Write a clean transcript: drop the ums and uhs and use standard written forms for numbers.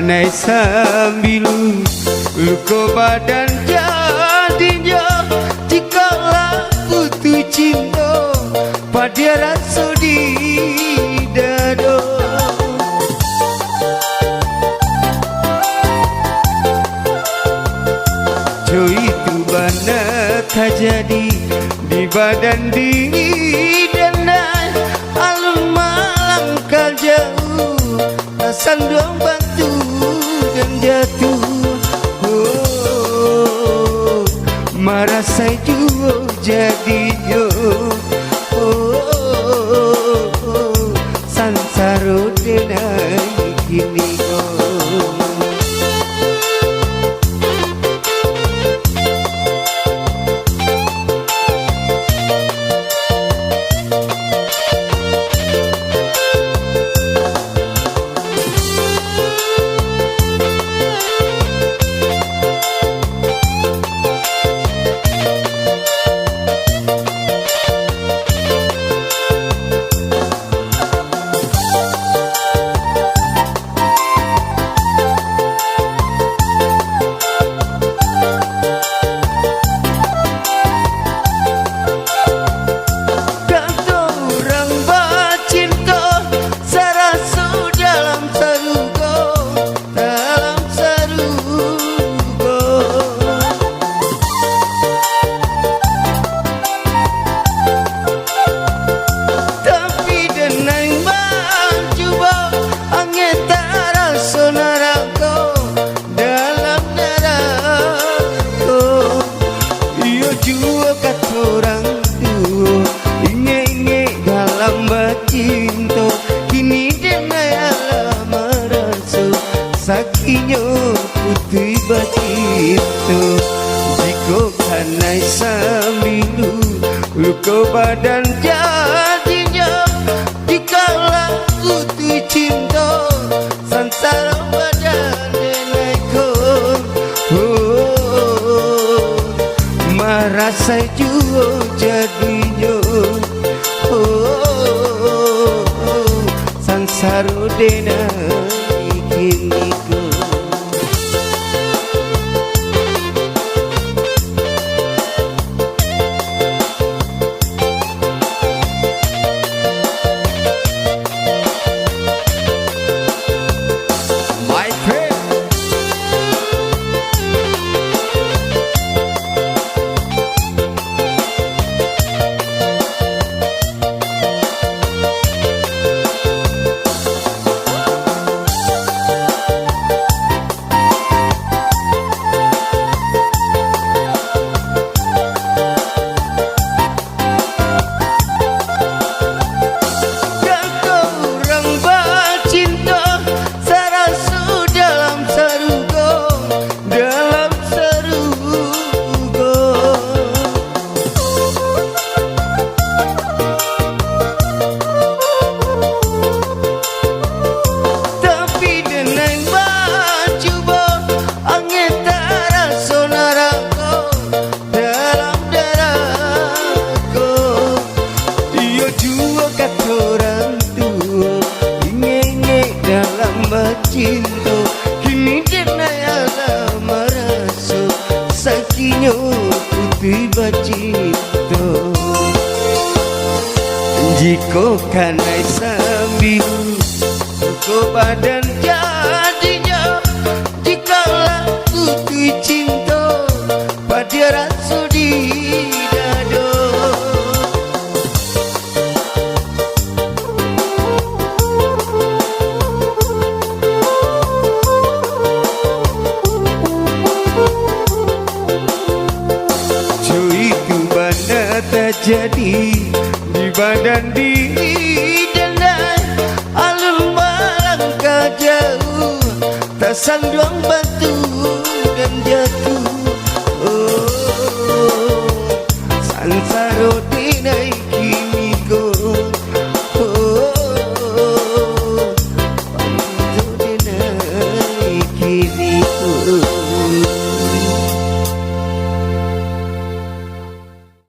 kanai sambil luka badan jadinya jika laku tu cinta pada rasa di dada. Cuy tu bana terjadi di badan diri dan alun malang kal jauh sandung batu dan jatuh. Oh, marah saya juga jadinya. Oh, sansaro denai kini. Kini denai alam merasa sakinya putih bacito. Jika kanai sambilu luka badan jadinya jika laku tu cinta sansara badan denai kon. Oh, marah saya juga jadinya. Sansaro denai kini ku. My friend, cinta kini denai alam merasa sakinya putih bacito. Jika kanai sambil luka badan jadinya jika laku tu cinta pada rasa di dada. Terjadi di badan diri dan alun malang jauh tak sandung batu dan jatuh. Oh.